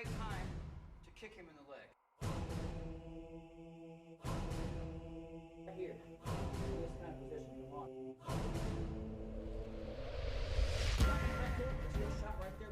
great time to kick him in the leg. Right here. This kind of position. Come on. Right there. See that shot right there?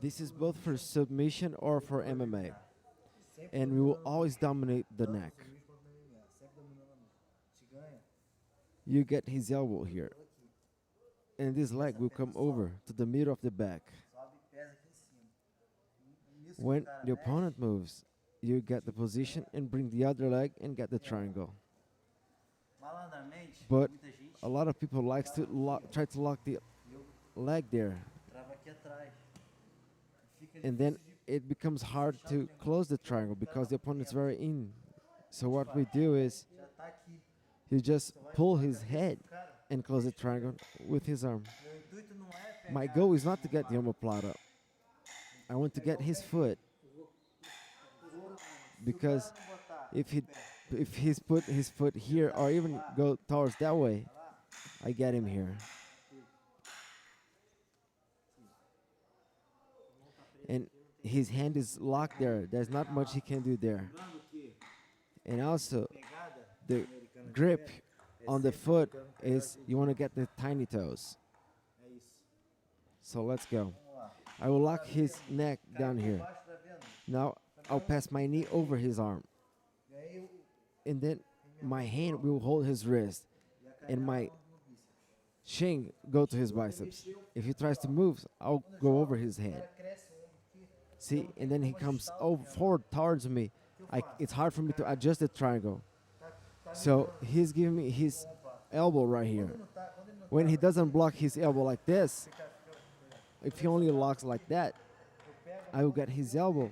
This is both for submission or for MMA. And we will always dominate the neck. You get his elbow here. And this leg will come over to the middle of the back. When the opponent moves, you get the position and bring the other leg and get the triangle. But a lot of people likes to try to lock the leg there. And then it becomes hard to close the triangle because the opponent's very in. So what we do is you just pull his head and close the triangle with his arm. My goal is not to get the omoplata. I want to get his foot, because if he's put his foot here or even go towards that way, I get him here. And his hand is locked there. There's not much he can do there. And also, the grip on the foot is you want to get the tiny toes. So let's go. I will lock his neck down here. Now I'll pass my knee over his arm. And then my hand will hold his wrist. And my shin go to his biceps. If he tries to move, I'll go over his head. See, and then he comes over forward towards me. It's hard for me to adjust the triangle. So he's giving me his elbow right here. When he doesn't block his elbow like this, if he only locks like that, I will get his elbow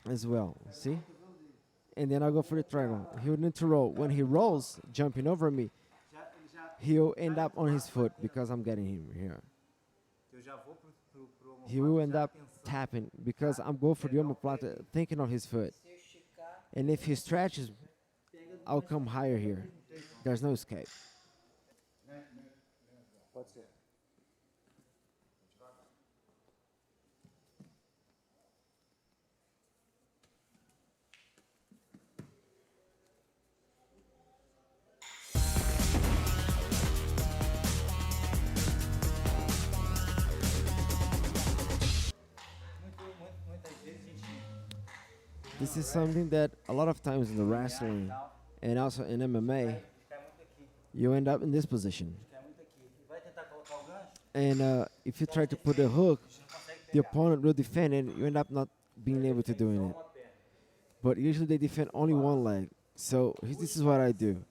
as well. See? And then I'll go for the triangle. He would need to roll. When he rolls, jumping over me, he'll end up on his foot because I'm getting him here. He will end up tapping because I'm going for the omoplata, thinking on his foot. And if he stretches, I'll come higher here. There's no escape. This is something that a lot of times in the wrestling and also in MMA, you end up in this position. And if you try to put a hook, the opponent will defend and you end up not being able to doing it. But usually they defend only one leg. So this is what I do.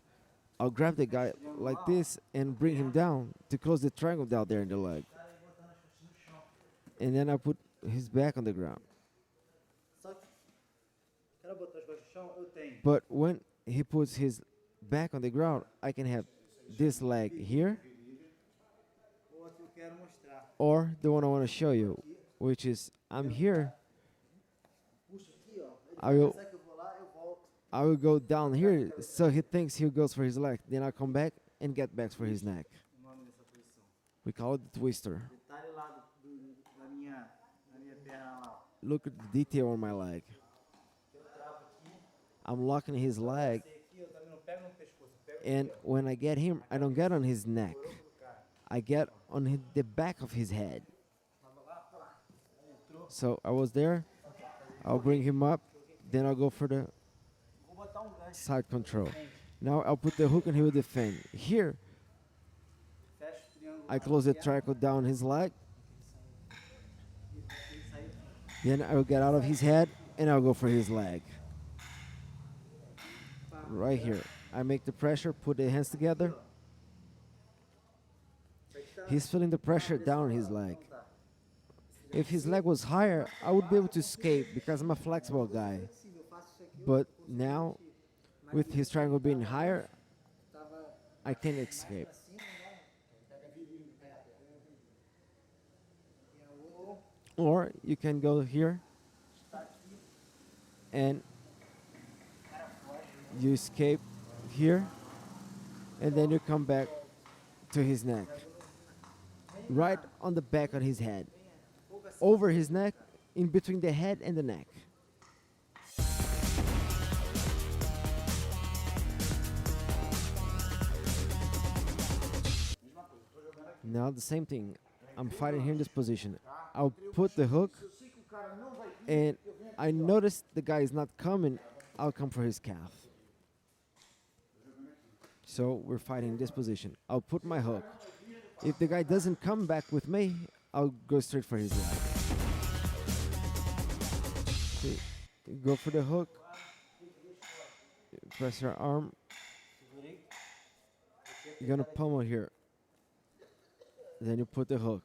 I'll grab the guy like this and bring him down to close the triangle down there in the leg. And then I put his back on the ground. But when he puts his back on the ground, I can have this leg here, or the one I want to show you, which is I'm here. I will go down here, so he thinks he goes for his leg. Then I come back and get back for his neck. We call it the twister. Look at the detail on my leg. I'm locking his leg, and when I get him, I don't get on his neck. I get on the back of his head. So I was there. I'll bring him up. Then I'll go for the side control. Now I'll put the hook and he will defend. Here, I close the triangle down his leg. Then I will get out of his head and I'll go for his leg. Right here. I make the pressure, put the hands together. He's feeling the pressure down his leg. If his leg was higher, I would be able to escape because I'm a flexible guy. But now, with his triangle being higher, I can't escape. Or you can go here and you escape here, and then you come back to his neck. Right on the back of his head. Over his neck, in between the head and the neck. Now the same thing. I'm fighting here in this position. I'll put the hook, and I notice the guy is not coming. I'll come for his calf. So we're fighting in this position. I'll put my hook. If the guy doesn't come back with me, I'll go straight for his leg. Okay. Go for the hook. Press your arm. You're gonna pummel here. Then you put the hook.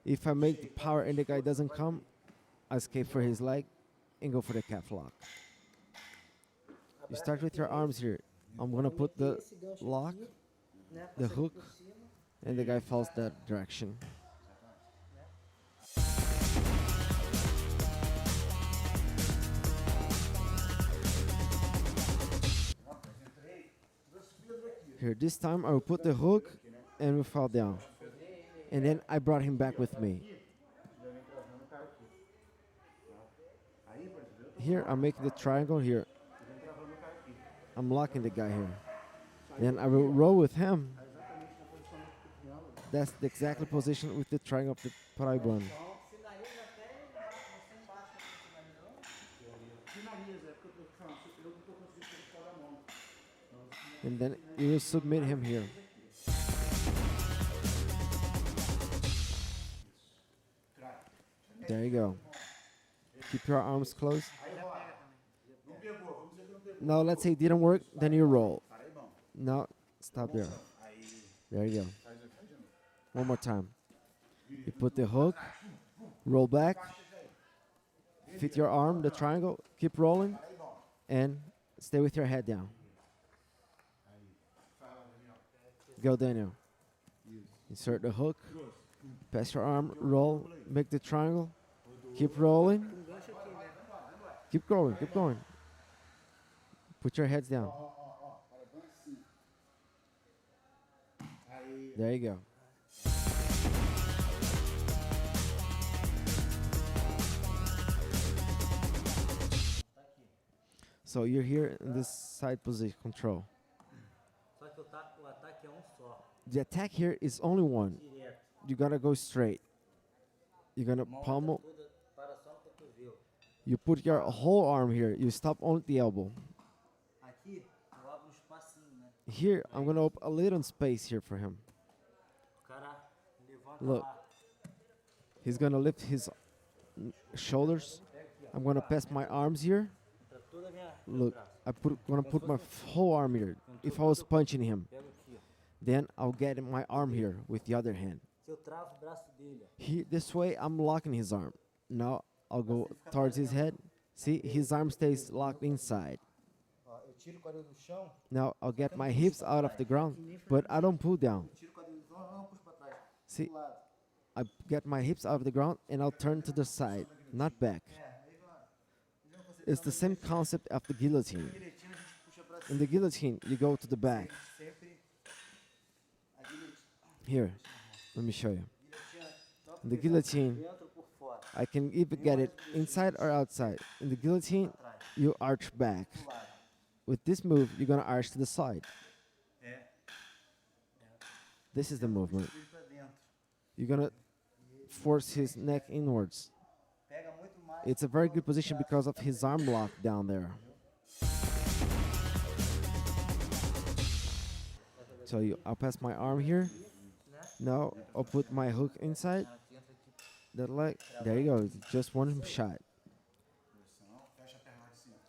If I make the power and the guy doesn't come, I escape for his leg and go for the calf lock. You start with your arms here. I'm gonna put the lock, the hook, and the guy falls that direction. Here, this time I will put the hook and we fall down. And then I brought him back with me. Here, I'm making the triangle here. I'm locking the guy here. Then I will roll with him. That's the exact position with the triangle of the paraibano. And then you will submit him here. There you go. Keep your arms closed. Now let's say it didn't work, then you roll. No, stop there. There you go. One more time. You put the hook, roll back, fit your arm, the triangle, keep rolling, and stay with your head down. Go, Daniel. Insert the hook, pass your arm, roll, make the triangle, keep rolling. Keep going, keep going. Put your heads down. There you go. So you're here in this side position control. Só que o ataque é só. The attack here is only one. Direto. You gotta go straight. You're gonna pummel. Para só no cotovelo. You put your whole arm here. You stop on the elbow. Aqui, eu abro espacinho, né? Here, I'm gonna open a little space here for him. O cara levanta Look. lá. He's gonna lift his shoulders. I'm gonna pass my arms here. Entra toda a Look, gonna put my whole arm here. If I was punching him, Pego aqui, ó. then I'll get my arm here with the other hand. Se eu travo o braço dele, ó. This way, I'm locking his arm. Now I'll go towards his head. See, his arm stays locked inside. Ó, eu tiro o quadril do chão, Now I'll get my hips out of the ground, but I don't pull down. tiro o quadril do chão, não puxo para trás. See, Do lado. I get my hips out of the ground and I'll turn to the side, not back. Aí vai. It's the same concept of the guillotine. Direitinho a gente puxa para In the guillotine, you go to the back. sempre a guilhotina. Here, let me show you. Guilhotina, tanto In the por guillotine, dentro por fora. I can either get it inside or outside. In the guillotine, Atrás, you arch back. do lado. With this move, you're gonna arch to the side. É. This is the movement. Puxa para dentro. You're gonna force his neck inwards. Pega muito mais. It's a very good position because of his arm lock down there. So I'll pass my arm here. Now I'll put my hook inside. That leg. There you go. It's just one shot.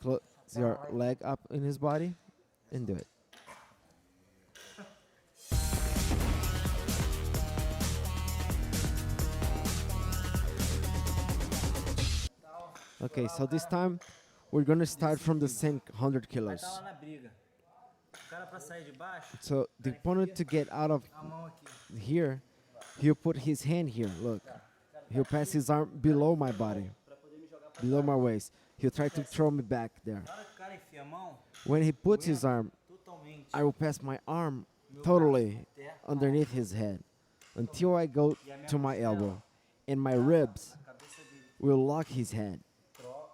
Close your leg up in his body and do it. Okay, so this time we're gonna start from the same 100 Vai kilos. estar lá na briga. O cara para sair de baixo, So the opponent to get out of a mão aqui. here, he'll put his hand here. Look, he'll pass his arm below my body, Para poder me jogar para below my waist. He'll try to throw me back there. Na hora que o cara enfia a mão, When he puts his arm, totalmente. I will pass my arm meu totally braço até underneath his head until I go to my elbow, and my ribs a cabeça dele. will lock his head. Troca.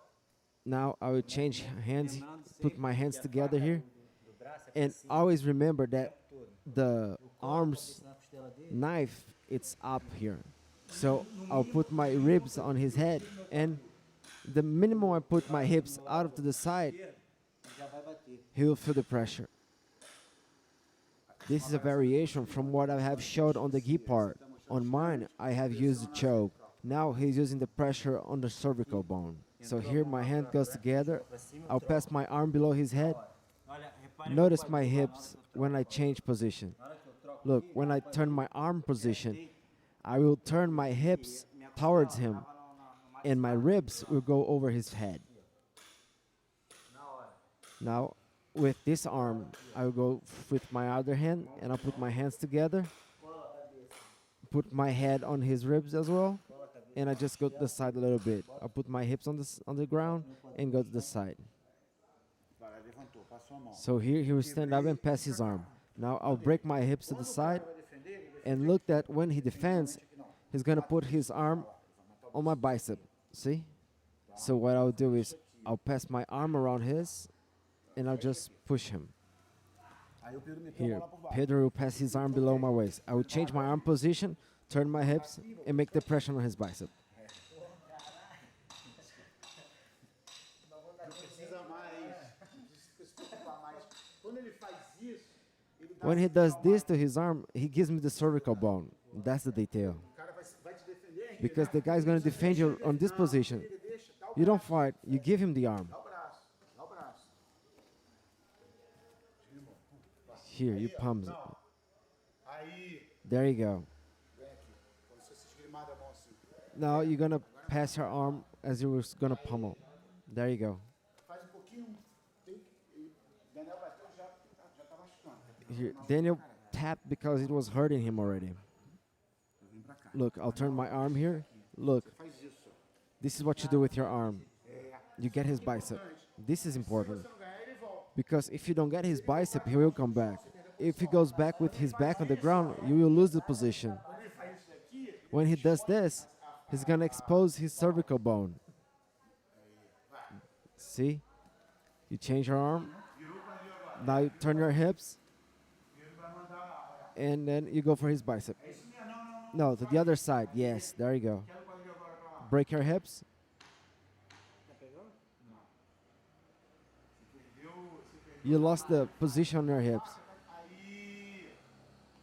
Now I will change hands, Lembrando put sempre my hands que a together faca here, do braço é pra and cima always remember o that tempo todo. the Eu coloco a arms cabeça na costela dele. knife it's up here. So I'll put my ribs on his head, and the minimum I put my hips out to the side, Ele já vai bater. he will feel the pressure. This is a variation from what I have showed on the gi part. On mine, I have used the choke. Now he's using the pressure on the cervical bone. So here my hand goes together. I'll pass my arm below his head. Olha, repare Notice no my quadril, hips when I change position. na hora que eu troco Look, aqui, when I turn my arm position, I will turn my hips towards him, and my ribs will go over his head. na hora. Now, with this arm, I will go with my other hand, and I'll put my hands together, Cola a cabeça. put my head on his ribs as well, Cola a cabeça. and I just go to the side a little bit. I'll put my hips on the ground and go to the side. Levantou, passou a mão. So here he will stand up and pass his arm. Now I'll break my hips to the side, and look that when he defends, he's gonna put his arm on my bicep. See? So what I'll do is I'll pass my arm around his, and I'll just push him. Aí o Pedro meteu a Here, bola por baixo. Pedro will pass his arm below my waist. I will change my arm position, turn my hips, and make the pressure on his bicep. Precisa mais, precisa se preocupar mais. Quando ele faz isso, ele dá When he does this to his arm, he gives me the cervical bone. That's the detail. o cara vai te defender, because the guy's going to defend you on this position. Ele deixa, dá o You don't braço, fight, you give him the arm. dá o braço, dá o braço. Here, you pump it. Não. Aí, There you go. vem aqui. Quando você se esgrimar da mão assim. Now you're going to pass your arm as you were going to pummel. There you go. Faz pouquinho. Daniel bateu, já tá machucando. Here, Daniel tapped because it was hurting him already. Look, I'll turn my arm here. Look, Faz isso. this is what you do with your arm. You get his bicep. This is important. Se não ganhar, ele volta. Because if you don't get his bicep, he will come back. If he goes back with his back on the ground, you will lose the position. Quando ele faz isso aqui, When he does this, he's gonna expose his cervical bone. See? You change your arm. Now you turn your hips. And then you go for his bicep. No, to the other side. Yes, there you go. Break your hips. You lost the position on your hips.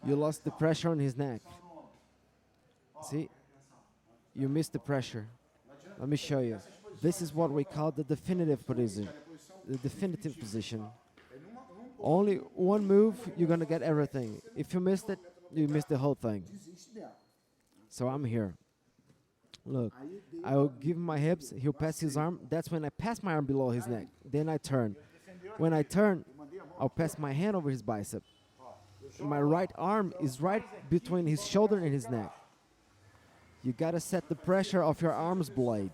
You lost the pressure on his neck. See? You missed the pressure. Let me show you. This is what we call the definitive position. The definitive position. Only one move, you're gonna get everything. If you missed it, you missed the whole thing. desiste dela. So I'm here. Look, I will give him my hips, he'll pass his arm. That's when I pass my arm below his neck. Then I turn. When I turn, I'll pass my hand over his bicep. My right arm is right between his shoulder and his neck. You gotta set the pressure of your arm's blade.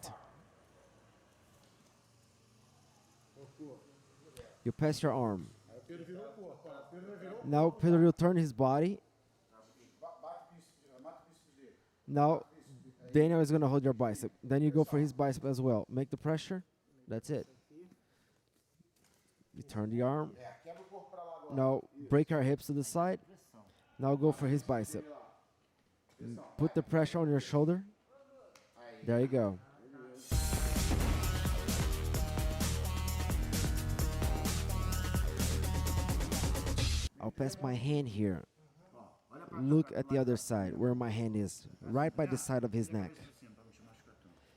You pass your arm. Now Pedro will turn his body. Now Daniel is gonna hold your bicep. Then you go for his bicep as well. Make the pressure. That's it. You turn the arm. Quebra o corpo pra lá agora. Now break our hips to the side. Now go for his bicep. Put the pressure on your shoulder. There you go. I'll pass my hand here. Look at the other side where my hand is, right by the side of his neck.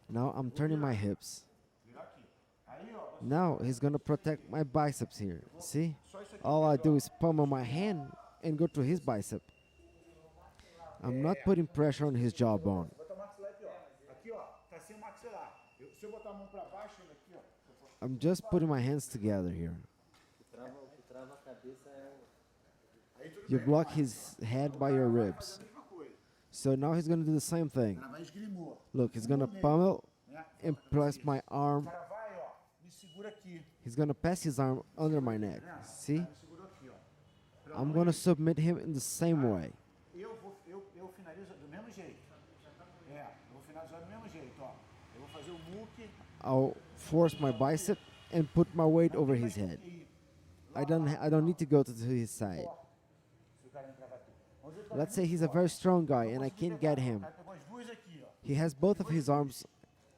Now I'm turning my hips. Now he's gonna protect my biceps here. See? All I do is pummel my hand and go to his bicep. I'm not putting pressure on his jawbone. Bota o maxilar aqui, ó. Aqui, ó. Tá sem o maxilar. Se eu botar a mão pra baixo, ele aqui, ó. I'm just putting my hands together here. Aí tudo You bem. block his head by your ribs. Mesma coisa. So now he's gonna do the same thing. Ela vai esgrimou. Look, he's gonna pummel Né? and press my O arm. cara vai, ó. Me segura aqui. He's gonna pass his arm under my neck. See? Me segurou aqui, ó. I'm gonna submit him in the same way. Eu finalizo do mesmo jeito. Eu vou finalizar do mesmo jeito, ó. Eu vou fazer o muque. I'll force my bicep and put my weight over his head. I don't need to go to his side. Se o cara entrar aqui. Vamos ver se o cara Let's say he's a very strong guy and I can't get him. O cara pegou as duas aqui, ó. He has both of his arms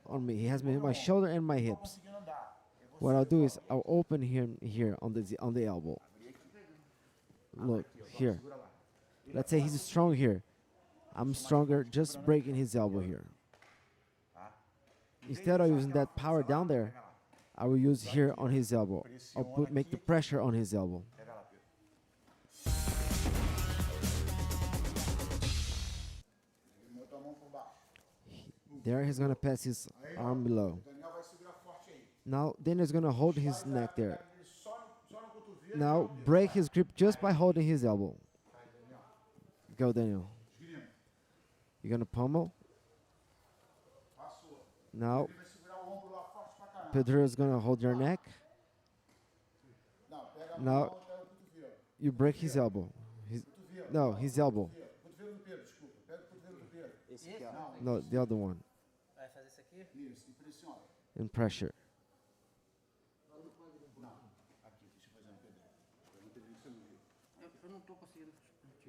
on me. He has my shoulder and my Não hips. conseguindo andar. Eu vou What I'll do is I'll open him here on the elbow. Look here. segurar lá. Let's say he's strong here. I'm stronger, just breaking his elbow here. Instead of using that power down there, I will use here on his elbow. I'll make the pressure on his elbow. Pega lá, Pedro. Ele botou a mão por baixo. There he's gonna pass his arm below. O Daniel vai segurar forte aí. Now Daniel's gonna hold his neck there. Ele só no cotovelo. Now break his grip just by holding his elbow. Go Daniel. Esgrima. You're gonna pummel. Passou. Now Ele vai segurar o ombro lá forte pra caramba. Pedro is gonna hold your neck. Não, pega a Now mão até o cotovelo. you break his elbow. Cotovelo. No, his elbow. Cotovelo do Pedro, desculpa. Pega o cotovelo do Pedro. Esse aqui, ó. Não, No, the other one. Vai fazer isso aqui? isso, impressiona. And pressure. Não, aqui, deixa eu fazer um Pedro. Eu não entendi isso, eu não vi. Eu não tô conseguindo.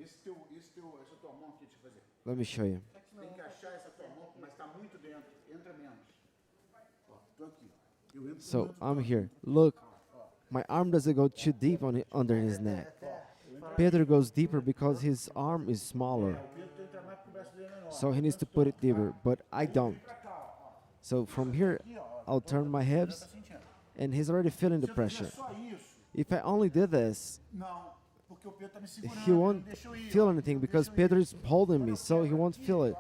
Essa tua mão aqui, deixa eu fazer. Let me show you. Tem que achar essa tua mão, mas tá muito dentro. Entra menos. Ó, tô aqui. Eu entro So dentro, I'm here. Look, my arm doesn't go too deep under his neck. Pedro goes deeper because his arm is smaller. O Pedro entra mais porque o braço dele é menor. So he needs to put it deeper, but I don't. Pra cá, ó. So from here, Aqui, ó. I'll turn my hips, Tá sentindo? and he's already feeling the Se eu fizer pressure. só isso, If I only did this, não. Porque o Pedro tá me segurando. he ele won't não deixa eu ir, feel ó. anything Não because deixa eu ir. Pedro is holding me, so he won't feel it.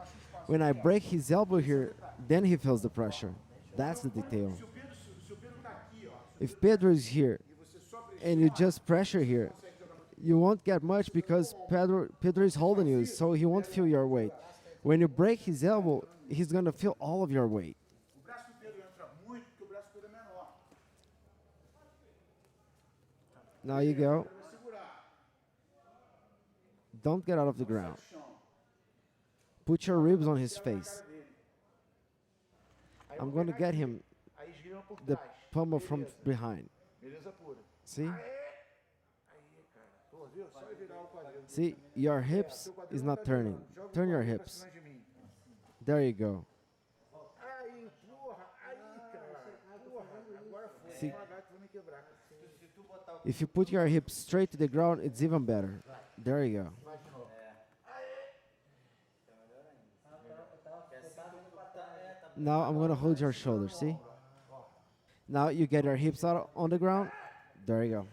When I break his elbow here, then he feels the pressure. That's the detail. Se o Pedro tá aqui, ó. If Pedro is here E você só and you just pressure here, you won't get much because Pedro is holding you, so he won't feel your weight. When you break his elbow, he's gonna feel all of your weight. O braço do Pedro entra muito porque o braço do Pedro é menor. Now you go. Ele vai segurar. Don't get out of the ground. No chão. Put your ribs on his Na face. cara dele. Aí eu I'm vou gonna pegar get aqui. him Aí gira por the trás. pummel from Beleza. behind. Beleza pura. See? Aí, cara. Pô, viu? Só virar o quadril. See, your hips is not turning. Turn your hips. There you go. Aí, porra. Aí, cara. Porra. Agora foi. See? Devagar que eu vou me quebrar. If you put your hips straight to the ground, it's even better. There you go. Vai de novo. Now I'm gonna hold your shoulder, see? Now you get your hips out on the ground. There you go.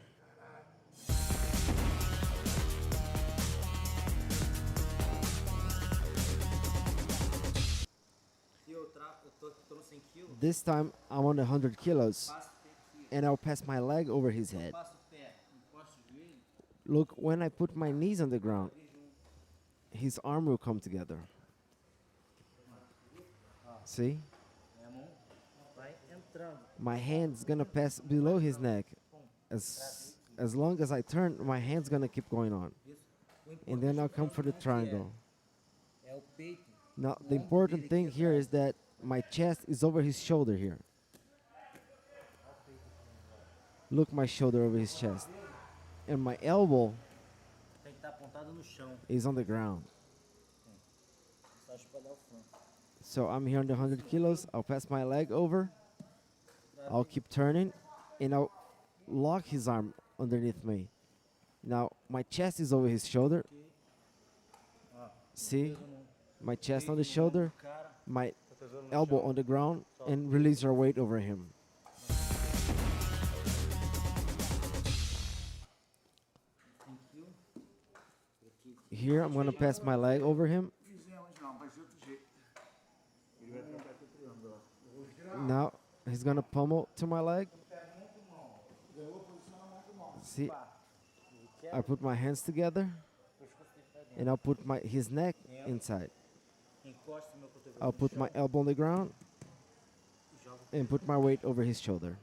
This time I'm on 100 kilos and I'll pass my leg over his head. Look, when I put my knees on the ground, his arm will come together. See? My hand's gonna pass below his neck. As long as I turn, my hand's gonna keep going on. And then I'll come for the triangle. Now, the important thing here is that my chest is over his shoulder here. Look, my shoulder over his chest. And my elbow Tem que estar apontado no chão. is on the ground. Só acho pra dar o flanco. So I'm here on the 100 kilos. I'll pass my leg over. I'll keep turning. And I'll lock his arm underneath me. Now, my chest is over his shoulder. See? My chest on the shoulder. My elbow on the ground. And release your weight over him. Here, I'm going to pass my leg over him. Fizemos não, mas de outro jeito. Ele vai trocar aqui o triângulo, ó. Now, he's going to pummel to my leg. See? I put my hands together. And I'll put his neck inside. Encosta o meu cotovelo I'll no put chão. my elbow on the ground. Joga And put my weight over his shoulder.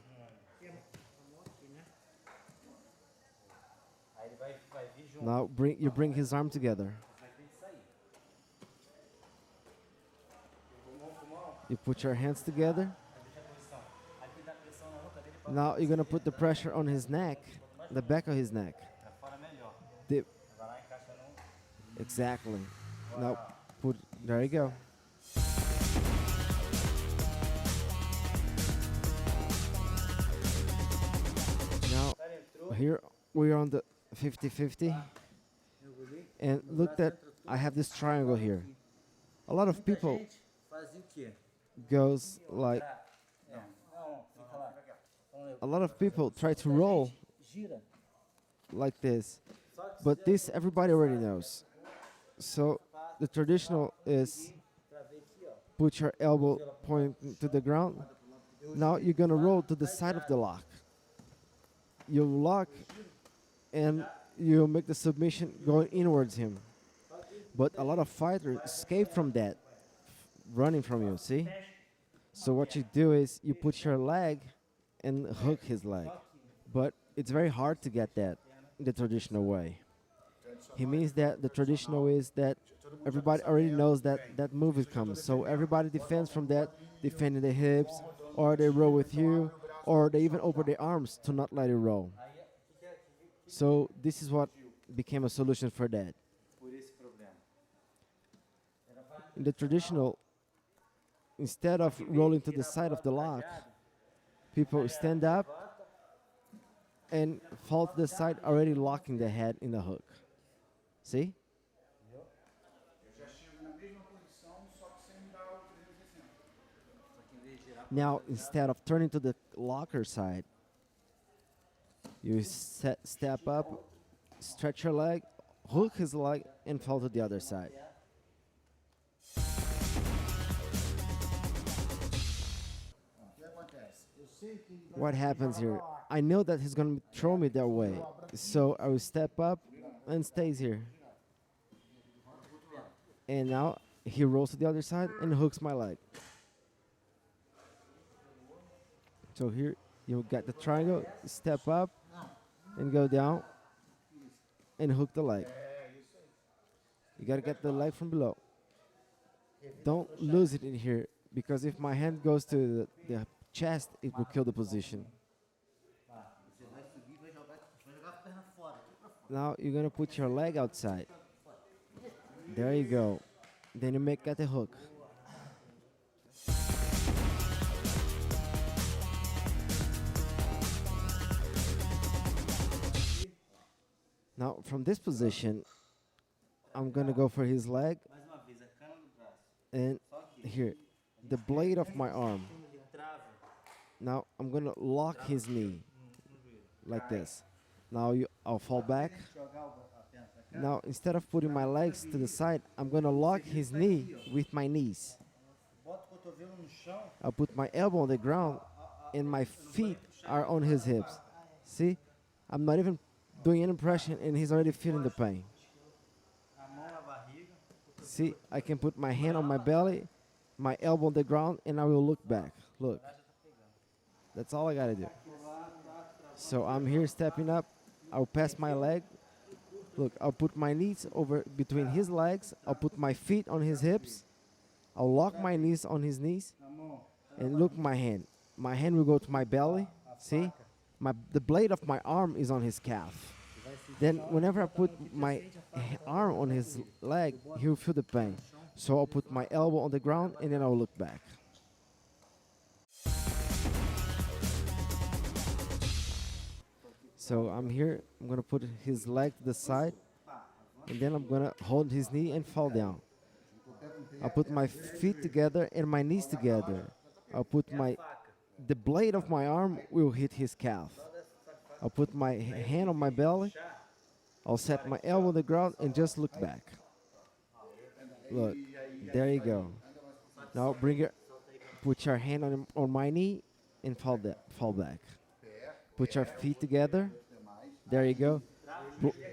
Aí ele vai vir junto. Now, you bring his arm together. Mas tem que sair. You put your hands together. Deixa a posição. Aqui dá pressão na nuca dele pra Now, you're going to put the pressure on his neck. The back of his neck. pra fora melhor. The, Vai lá, encaixa no... exactly. Now, there you go. Now, Cara, entrou. here we're on the 50-50. Mergulhei. And look that I have this triangle here. A lot of Muita people gente fazia o quê? goes like, É. Não, fica lá. Então, a lot of people try to roll gira. like this. Só que But this everybody already knows. So the traditional is pra ver aqui, ó. put your elbow pointing to the ground. Now you're gonna roll to the side of the lock. You lock and you make the submission going inwards him. But a lot of fighters escape from that, running from you, see? So what you do is you put your leg and hook his leg. But it's very hard to get that the traditional way. He means that the traditional is that everybody already knows that that move is coming. So everybody defends from that, defending the hips, or they roll with you, or they even open their arms to not let it roll. So this is what became a solution for that. Por esse problema. In the traditional, instead of rolling to the side of the lock, people stand up and fall to the side, already locking the head in the hook. See? Eu já chego na Now, instead of turning to the locker side, you step up, stretch your leg, hook his leg, and fall to the other side. O que acontece? Eu sei que ele vai What happens here? I know that he's going to throw me that way, so I will step up and stays here. And now he rolls to the other side and hooks my leg. So here you get the triangle, step up and go down and hook the leg. You gotta get the leg from below. Don't lose it in here, because if my hand goes to the chest, it will kill the position. Você vai subir, vai jogar a perna fora. Now you're gonna put your leg outside. There you go. Then you get the hook. Now from this position, I'm gonna go for his leg, Mais uma vez, a cana do braço. and here, the blade of my arm. Ele trava. Now I'm gonna lock his knee like this. Now I'll fall back. Jogar a perna pra cá. Now instead of putting my legs to the side, I'm gonna lock his knee with my knees. Bota o cotovelo no chão. I'll put my elbow on the ground and my feet are on his hips. See? I'm not even doing any pressure and he's already feeling the pain. A mão na barriga. See? I can put my hand on my belly, my elbow on the ground, and I will look back. Look. That's all I gotta do. So I'm here stepping up. I'll pass my leg. Look, I'll put my knees over between his legs. I'll put my feet on his hips. I'll lock my knees on his knees. Na mão. And look my hand. My hand will go to my belly. See? The blade of my arm is on his calf. Then whenever I put my arm on his leg, he will feel the pain. So I'll put my elbow on the ground and then I'll look back. So I'm here, I'm gonna put his leg to the side, and then I'm gonna hold his knee and fall down. I'll put my feet together and my knees together. I'll put the blade of my arm will hit his calf. I'll put my hand on my belly. I'll set my elbow on the ground and just look back. Look, there you go. Now put your hand on my knee and fall back. Put your feet together. There you go.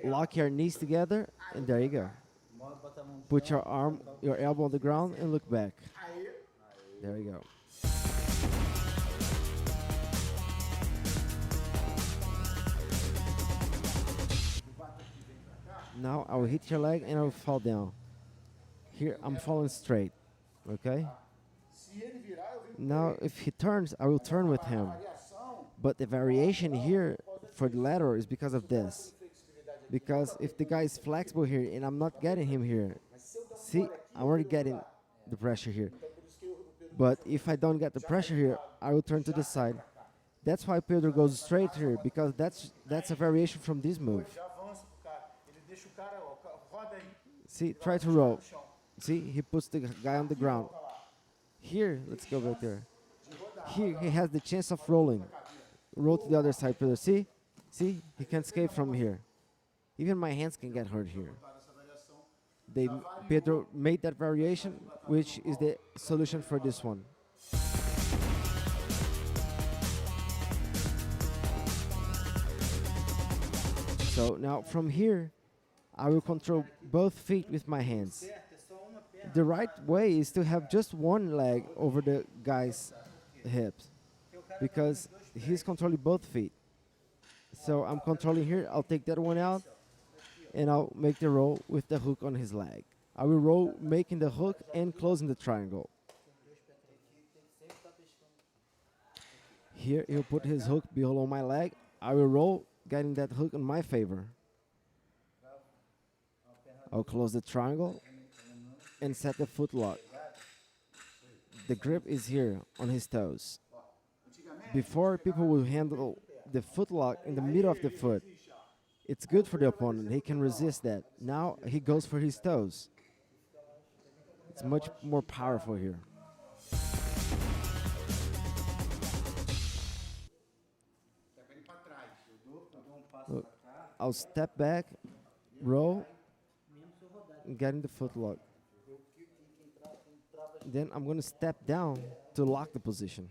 Lock your knees together, and there you go. Put your elbow on the ground and look back. There you go. Now I will hit your leg and I will fall down. Here I'm falling straight. Okay? Now if he turns, I will turn with him. But the variation here for the lateral is because of this. Because if the guy is flexible here and I'm not getting him here, see, I'm already getting the pressure here. But if I don't get the pressure here, I will turn to the side. That's why Pedro goes straight here, because that's a variation from this move. See, try to roll. See, he puts the guy on the ground. Here, let's go back there. Here, he has the chance of rolling. Roll to the other side, Pedro. See? See? He can escape from here. Even my hands can get hurt here. Pedro made that variation, which is the solution for this one. So now from here, I will control both feet with my hands. The right way is to have just one leg over the guy's hips, because he's controlling both feet. So I'm controlling here, I'll take that one out, and I'll make the roll with the hook on his leg. I will roll making the hook and closing the triangle. Here he'll put his hook below my leg. I will roll, getting that hook in my favor. I'll close the triangle and set the foot lock. The grip is here on his toes. Before, people will handle the foot lock in the middle of the foot. It's good for the opponent. He can resist that. Now he goes for his toes. It's much more powerful here. I'll step back, roll, and get in the foot lock. Then I'm going to step down to lock the position.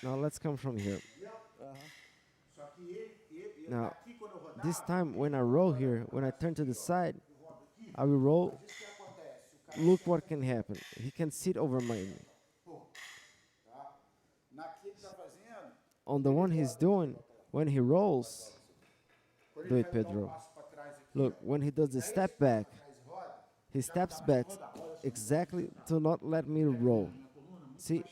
Now let's come from here. Now, this time when I roll here, when I turn to the side, I will roll. Look what can happen. He can sit over me. On the one he's doing, when he rolls, do it, Pedro. Look, when he does the step back, he steps back exactly to not let me roll. See,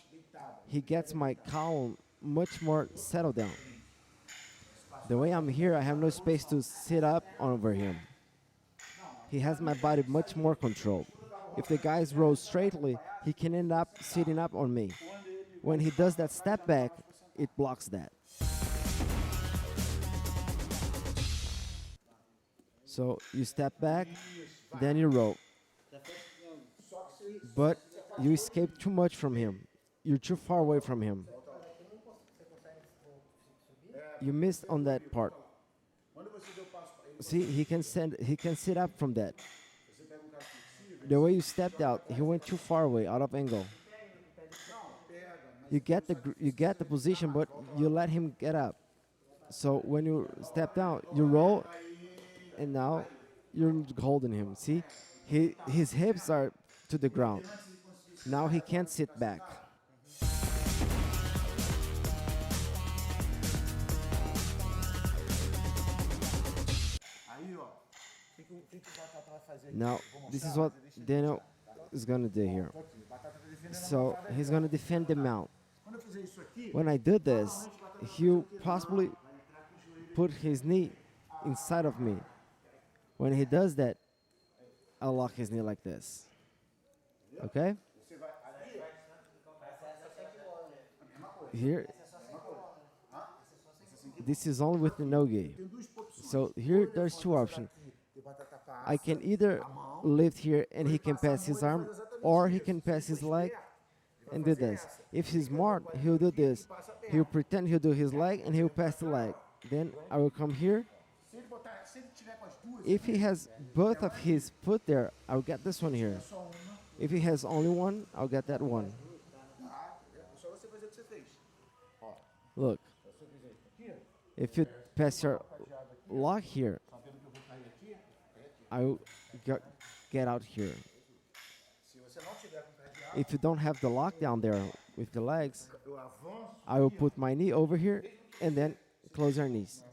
he gets my column much more settled down. The way I'm here, I have no space to sit up over him. He has my body much more controlled. If the guys roll straightly, he can end up sitting up on me. When he does that step back, it blocks that. So you step back, then you roll. But you escape too much from him. You're too far away from him. You missed on that part. See, he can sit up from that. The way you stepped out, he went too far away, out of angle. You get the position, but you let him get up. So when you step down, you roll, and now you're holding him. See, his hips are to the ground. Now he can't sit back. Now, this is what Daniel is going to do here. So he's going to defend the mount. When I do this, he'll possibly put his knee inside of me. When he does that, I'll lock his knee like this. Okay? Here, this is only with the no-gi. So here, there's two options. I can either lift here and he can pass his arm, or he can pass his leg and do this. If he's smart, he'll do this. He'll pretend he'll do his leg and he'll pass the leg. Then I will come here. If he has both of his foot there, I'll get this one here. If he has only one, I'll get that one. Look, if you pass your lock here, I will get out here. If you don't have the lockdown there with the legs, I will put my knee over here and then close our knees.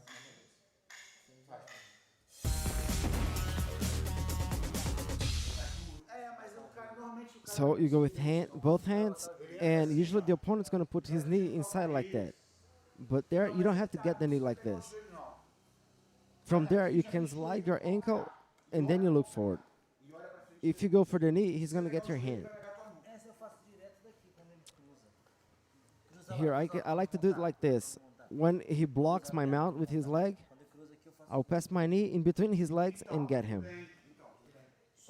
So you go with both hands, and usually the opponent's going to put his knee inside like that. But there, you don't have to get the knee like this. From there, you can slide your ankle, and then you look forward. If you go for the knee, he's going to get your hand. Here, I like to do it like this. When he blocks my mount with his leg, I'll pass my knee in between his legs and get him.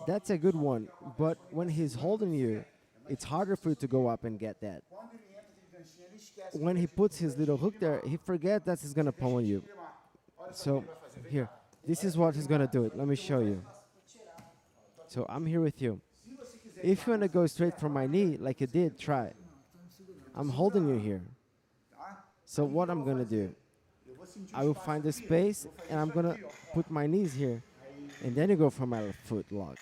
That's a good one, but when he's holding you, it's harder for you to go up and get that. When he puts his little hook there, he forgets that he's going to pummel you. So, here, this is what he's going to do. Let me show you. So, I'm here with you. If you want to go straight from my knee, like you did, try. I'm holding you here. So, what I'm going to do, I will find the space, and I'm going to put my knees here, and then you go for my foot lock.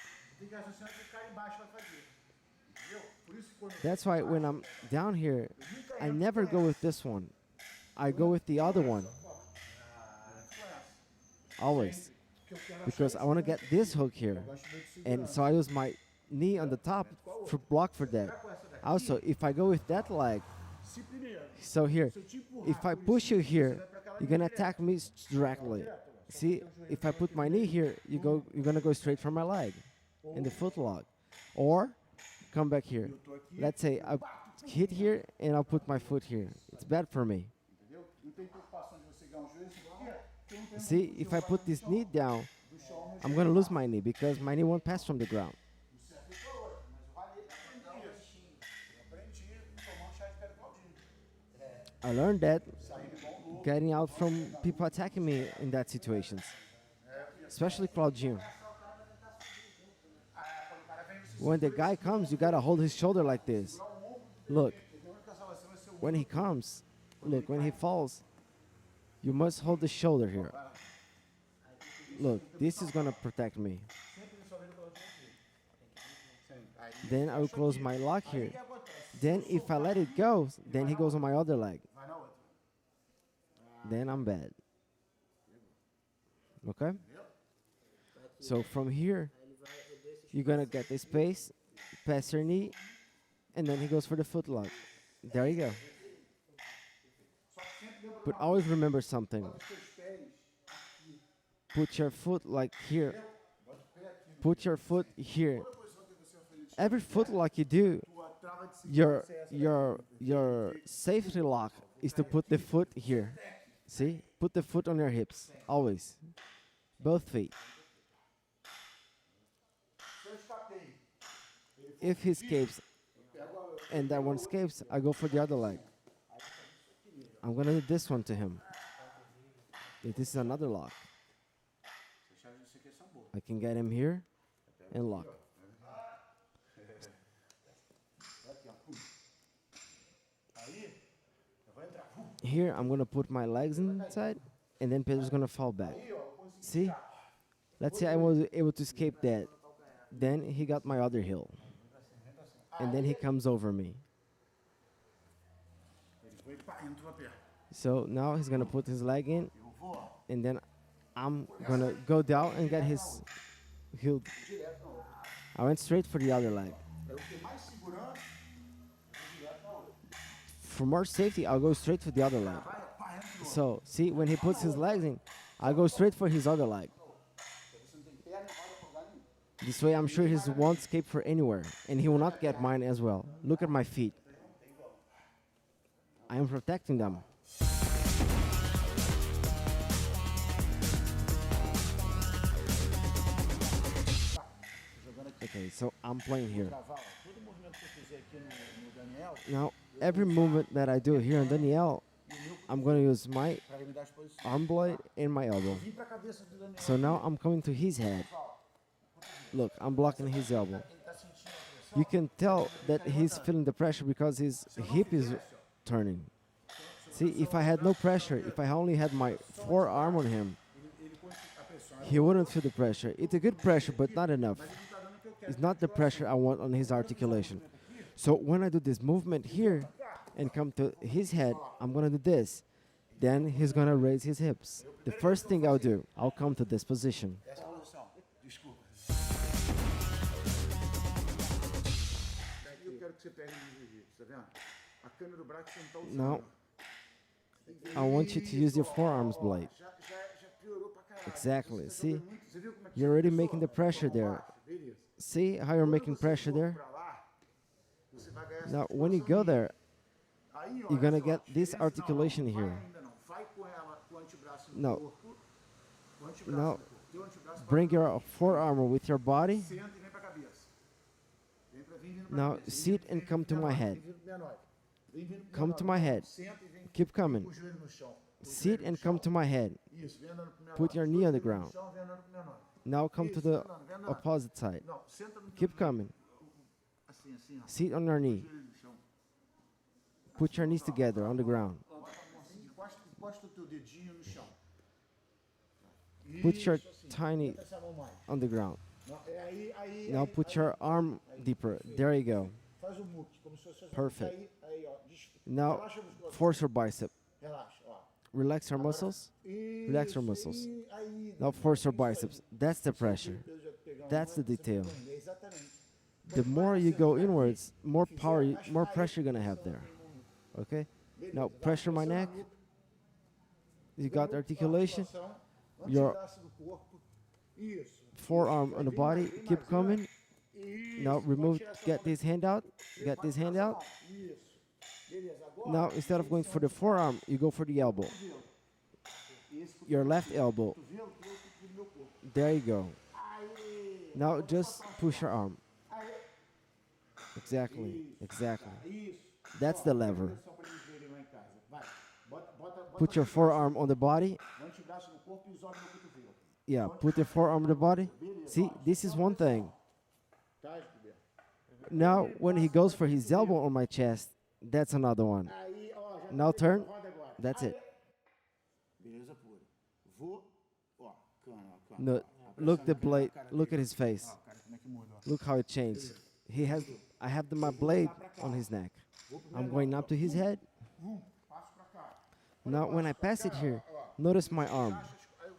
That's why when I'm down here, I never go with this one. I go with the other one. Always. Because I want to get this hook here. And so I use my knee on the top for block for that. Also, if I go with that leg, so here, if I push you here, you're going to attack me directly. See, if I put my knee here, you're going to go straight for my leg in the foot lock. Or come back here. Let's say I hit here and I'll put my foot here. It's bad for me. See, if I put this knee down, I'm going to lose my knee because my knee won't pass from the ground. I learned that getting out from people attacking me in that situations, especially Claudinho. When the guy comes, you gotta hold his shoulder like this. Look, when he comes, look, when he falls, you must hold the shoulder here. Look, this is gonna protect me. Then I will close my lock here. Then if I let it go, then he goes on my other leg. Then I'm bad. Okay? So from here, you're gonna get the space, pass your knee, and then he goes for the foot lock. There you go. But always remember something. Put your foot like here. Put your foot here. Every foot lock you do, your safety lock is to put the foot here. See? Put the foot on your hips. Always. Both feet. If he escapes and that one escapes, I go for the other leg. I'm gonna do this one to him. If this is another lock. I can get him here and lock. Here, I'm gonna put my legs inside, and then Pedro's gonna fall back. See? Let's say I was able to escape that. Then he got my other heel. And then he comes over me. So now he's gonna put his leg in, and then I'm gonna go down and get his heel. I went straight for the other leg. For more safety, I'll go straight for the other leg. So, see, when he puts his legs in, I'll go straight for his other leg. This way, I'm sure he won't escape for anywhere, and he will not get mine as well. Look at my feet. I am protecting them. Okay, so I'm playing here. Now, every movement that I do here on Daniel, I'm going to use my arm blade and my elbow. So now I'm coming to his head. Look, I'm blocking his elbow. You can tell that he's feeling the pressure because his hip is turning. See, if I had no pressure, if I only had my forearm on him, he wouldn't feel the pressure. It's a good pressure, but not enough. It's not the pressure I want on his articulation. So when I do this movement here and come to his head, I'm going to do this. Then he's going to raise his hips. The first thing I'll do, I'll come to this position. Now, I want you to use your forearms blade. Exactly. See, you're already making the pressure there. See how you're making pressure there? Now, when you go there, you're going to get this articulation here. Now, bring your forearm with your body. Now, sit and come to my head. Come to my head. Keep coming. Sit and come to my head. Put your knee on the ground. Now come to the opposite side. Keep coming. Sit on your knee. Put your knees together on the ground. Put your tiny on the ground. Now put your arm deeper. There you go. Perfect. Now force your bicep. Relax your muscles. Relax your muscles. Now force your biceps. That's the pressure. That's the detail. The more you go inwards, more power, more pressure you're gonna have there. Okay? Now pressure my neck. You got articulation. Your forearm on the body. Keep coming. Now remove, get this hand out. Get this hand out. Now instead of going for the forearm, you go for the elbow. Your left elbow. There you go. Now just push your arm. Exactly. Exactly. That's the lever. Put your forearm on the body. O antebraço no corpo e os olhos no cotovelo. Yeah, put your forearm on the body. See, this is one thing. Tá, Gilberto? Now, when he goes for his elbow on my chest, that's another one. Aí, ó, já Now tá turn. roda agora. That's it. Beleza pura. Vou, ó, cana, ó, cana. No, Ó, look the pressão blade. naquele cara Look dele. at his face. Ó, cara, como é que muda, ó. Look how it changed. I have my blade on his neck. I'm going up to his head. Passo pra cá. Now, when I pass it here, notice my arm. Eu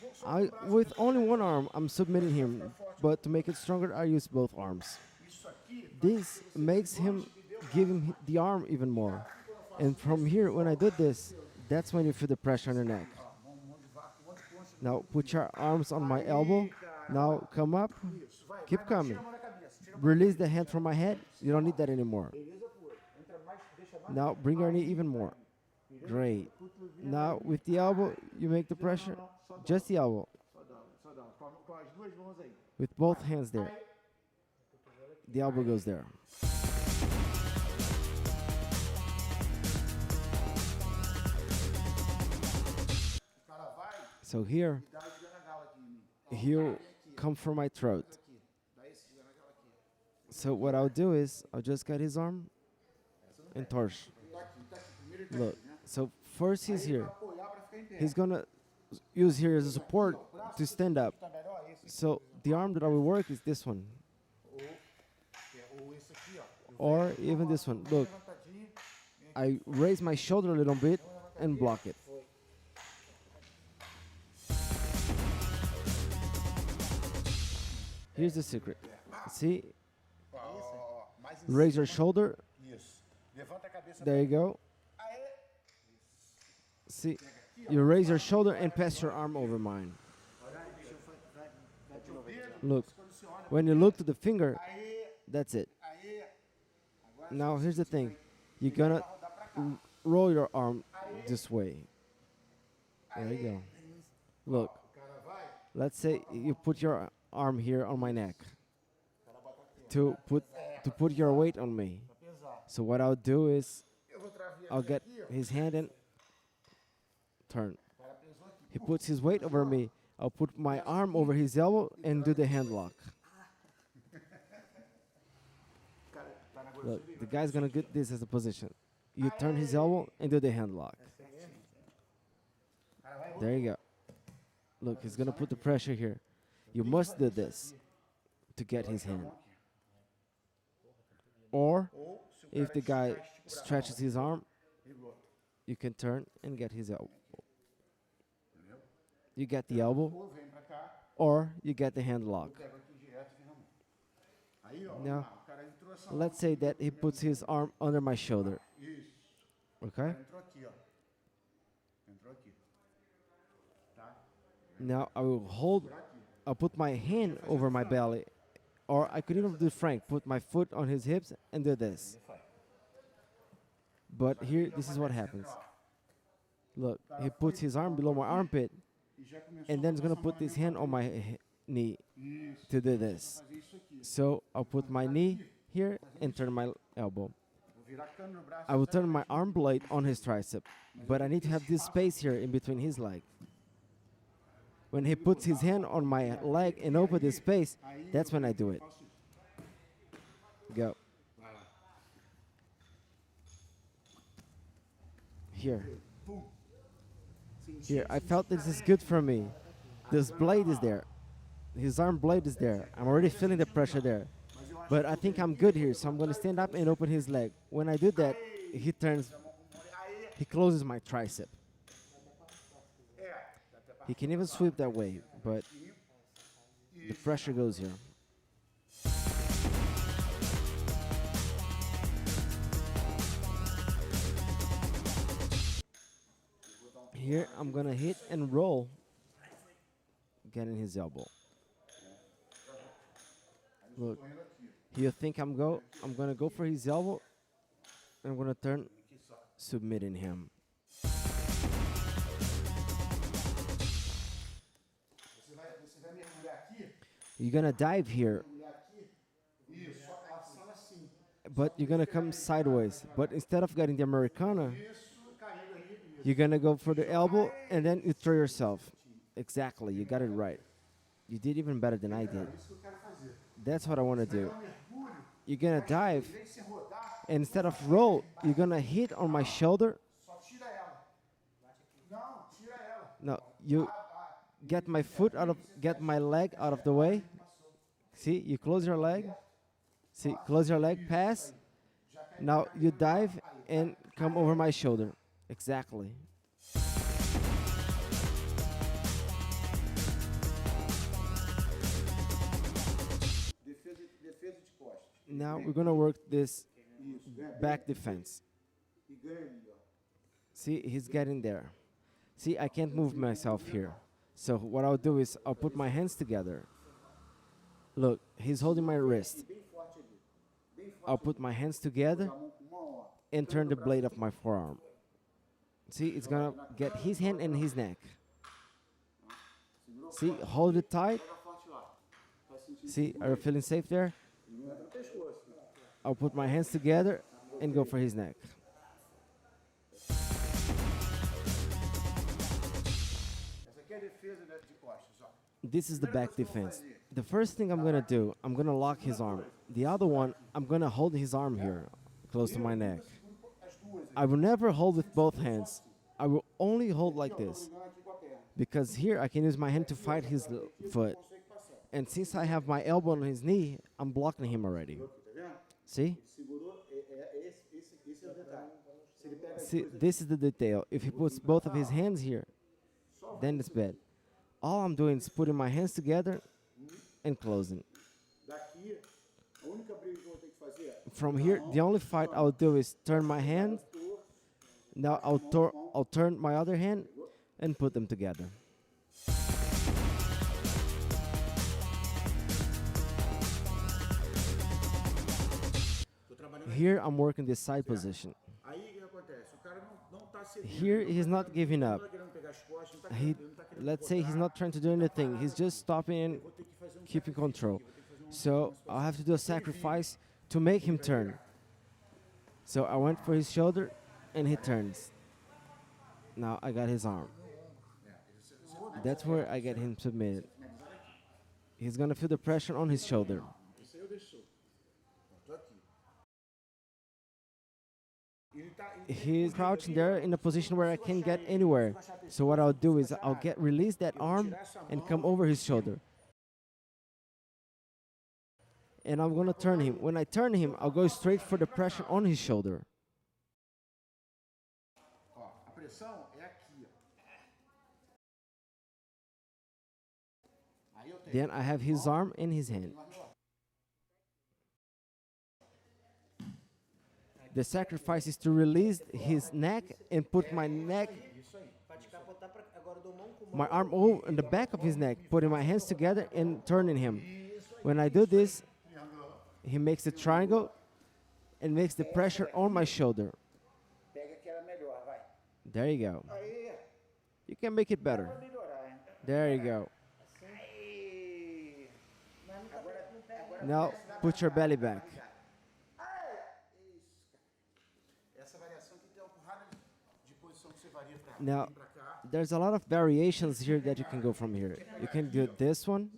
vou só With only one arm, I'm submitting him, but to make it stronger, I use both arms. isso aqui. This makes him give him the arm even more. And from here, when I did this, that's when you feel the pressure on your neck. Now, put your arms on my elbow. Now, come up. Isso, vai. Keep coming. Tira a mão da cabeça. Tira a mão. Release the hand from my head. You don't need that anymore. Beleza pura. Entra mais, deixa mais. Now, bring your knee even more. Great. Now, with the elbow, you make the pressure. Just the elbow. Só dá. Com as duas mãos aí. With both hands there. The elbow goes there. O cara vai So here, e dá esse gala aqui em mim. Ó, he'll come for my throat. aqui. Dá esse gala aqui. So what I'll do is, I'll just get his arm and torch. Tá aqui. Primeiro ele tá Look, aqui, né? so first he's here. Apoiar pra ficar em pé. He's gonna use here as a support to stand up. Tá melhor esse aqui. So the arm that I will work is this one, Ou esse aqui, ó. or even this one. Look, Levantadinho. I raise my shoulder a little bit and block it. Here's the secret. See, Ó, mais em raise your shoulder. cima. Isso. Levanta a cabeça. There you go. Aê. See, you raise your shoulder and pass your arm over mine. Look, when you look to the finger, Aê. that's it. Aê. Agora Now here's the thing. You're gonna roll your arm this way. There you go. Look, o cara vai. let's say you put your arm here on my neck to put your weight on me. Pra pesar. So what I'll do is Eu vou trazer I'll aqui, get aqui, ó. his hand and turn. O cara pesou aqui. He puts his weight over me. I'll put my arm over his elbow and do the hand lock. O cara tá na grossura. Look, the guy's gonna get this as a position. You turn his elbow and do the hand lock. There you go. Look, he's gonna put the pressure here. You must do this to get his hand. Or Ou se o if the cara guy stretches his arm, ligou. you can turn and get his elbow. You get the elbow, Ou vem pra cá, or you get the hand lock. pega aqui direto e vem na mão. Aí, ó, Now, o cara entrou essa mão. let's say that he puts his arm under my shoulder. Isso. O Okay? cara entrou aqui, ó. Entrou aqui. Tá? Now I will hold, Por aqui. I'll put my hand over my belly, or I could even do Frank, put my foot on his hips and do this. Ele faz. But here, this is what happens. Ó, Look, he puts his arm below my armpit, e já começou and then he's a gonna botar put essa his mão hand na on minha my knee Isso. to do this. Fazer isso aqui. So I'll put my knee here and turn my elbow. Vou virar a câmera no braço. I will turn my arm blade on his tricep, but I need to have this space here in between his leg. When he puts his hand on my leg and open this space, Aí that's eu when I do it. faço isso. Go. Vai lá. Here. Pum. Senti, Here, I felt this is good for me. This blade is there. His arm blade is there. I'm already feeling the pressure there. mas eu acho But I think I'm good here, so I'm gonna stand up and open his leg. When I do that, he turns, Aí, he closes my tricep. é. Dá até pra He can even sweep that way, but the pressure goes here. Here, I'm gonna hit and roll, getting his elbow. Look, correndo aqui. you think I'm gonna go for his elbow, and I'm gonna turn, Aqui só. submitting him. Você vai mergulhar aqui. You're gonna dive here, Mergulhar aqui. Isso. Só passando assim. but you're gonna come sideways. But instead of getting the Americana, Isso. Carrega aí. Isso. You're gonna go for the elbow and then you throw yourself. Exactly, you got it right. You did even better than I did. That's what I want to do. You're gonna dive, and instead of roll, you're gonna hit on my shoulder. No, you get my foot out of, get my leg out of the way. See, you close your leg. See, close your leg, pass. Now you dive and come over my shoulder. Exactly. Now we're gonna work this back defense. See, he's getting there. See, I can't move myself here. So what I'll do is I'll put my hands together. Look, he's holding my wrist. I'll put my hands together and turn the blade of my forearm. See, it's gonna get his hand and his neck. See, hold it tight. See, are you feeling safe there? I'll put my hands together and go for his neck. This is the back defense. The first thing I'm gonna do, I'm gonna lock his arm. The other one, I'm gonna hold his arm here, close to my neck. I will never hold with both hands. I will only hold like this. Because here I can use my hand to fight his foot. And since I have my elbow on his knee, I'm blocking him already. See? See, this is the detail. If he puts both of his hands here, then it's bad. All I'm doing is putting my hands together and closing. From here, the only fight I'll do is turn my hand. Now I'll turn my other hand and put them together. Here I'm working this side position. Here he's not giving up. Let's say he's not trying to do anything. He's just stopping and keeping control. So I'll have to do a sacrifice to make him turn. So I went for his shoulder and he turns. Now I got his arm. That's where I get him submitted. He's gonna feel the pressure on his shoulder. He's crouching there in a position where I can't get anywhere. So what I'll do is I'll release that arm and come over his shoulder. And I'm gonna turn him. When I turn him, I'll go straight for the pressure on his shoulder. Then I have his arm in his hand. The sacrifice is to release his neck and put my arm over in the back of his neck, putting my hands together and turning him. When I do this, he makes a triangle and makes the pressure on my shoulder. There you go. You can make it better. There you go. Now put your belly back. Now, there's a lot of variations here that you can go from here. You can do this one.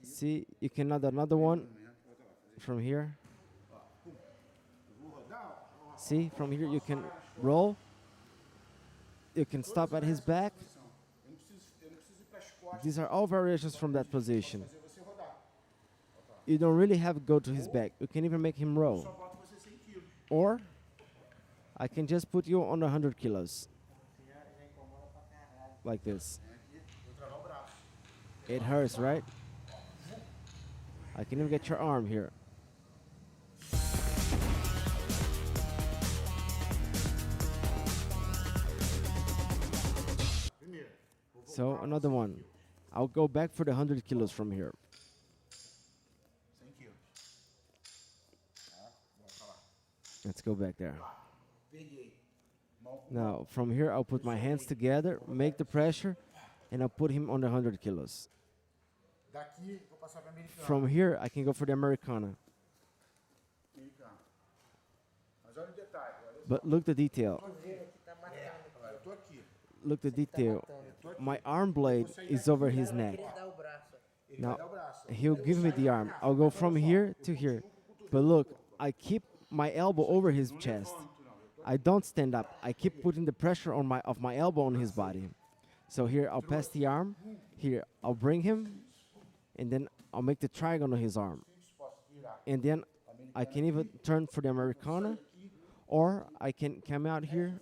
See, you can add another one from here. See, from here you can roll. You can stop at his back. These are all variations from that position. You don't really have to go to his back. You can even make him roll. Or I can just put you on 100 kilos. Like this. It hurts, right? I can even get your arm here. So another one. I'll go back for the 100 kilos from here. Let's go back there. Now, from here, I'll put my hands together, make the pressure, and I'll put him on the 100 kilos. From here, I can go for the Americana. But look the detail. Eu tô aqui. Look the detail. My arm blade is over his neck. Ele Now vai dar o braço. he'll give me the arm. I'll go from here to here. But look, I keep my elbow over his chest. I don't stand up. I keep putting the pressure on my elbow on his body. So here I'll pass the arm. Here I'll bring him, and then I'll make the triangle on his arm. And then I can even turn for the Americana, or I can come out here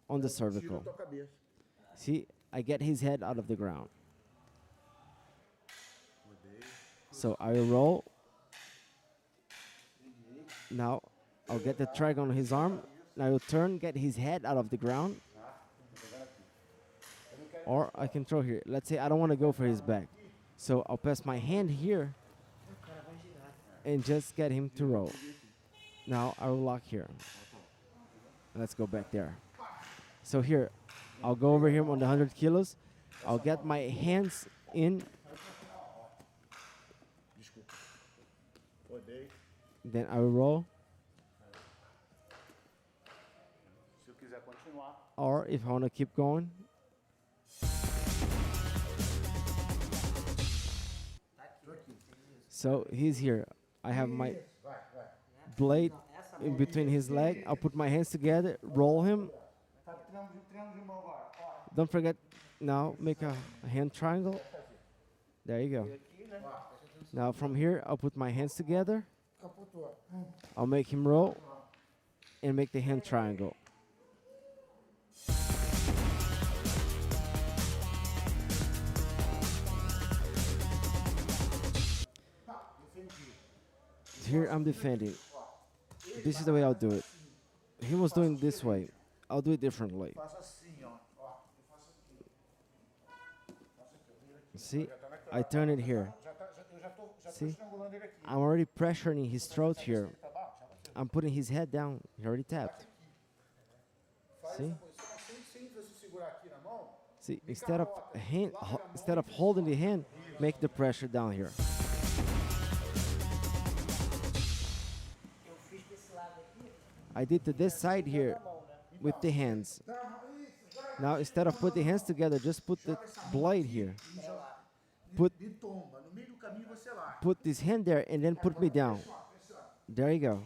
on the cervical. Tua cabeça. See, I get his head out of the ground. So I will roll. Now I'll get the triangle on his arm. Now I will turn, get his head out of the ground. Or I can throw here. Let's say I don't want to go for his back. So I'll pass my hand here and just get him to roll. Now I will lock here. Let's go back there. So here, I'll go over him on the 100 kilos. I'll get my hands in. Desculpa. Rodei. Then I will roll. Se eu quiser continuar. Or if I want to keep going. So he's here. I have my blade in between his leg. I'll put my hands together, roll him. Tá triângulo de mão agora. Ó. Don't forget, now make a hand triangle. There you go. Now from here, I'll put my hands together. Capotou. I'll make him roll and make the hand triangle. Here I'm defending. This is the way I'll do it. He was doing this way. I'll do it differently. Faço assim, ó. Ó. Eu faço aqui. Faço aqui. Eu viro aqui. See, I turn it here. Eu já tô See, estrangulando ele aqui. I'm already pressuring his throat here. Tá bom? Já bateu. I'm putting his head down. He already tapped. Faz See? essa posição sem você segurar aqui na mão. See, instead of holding the hand, make the pressure down here. I did to this side here with the hands. Now instead of putting the hands together, just put the blade here. Put Me tomba. No meio do caminho você lá. put this hand there and then put me down. There you go.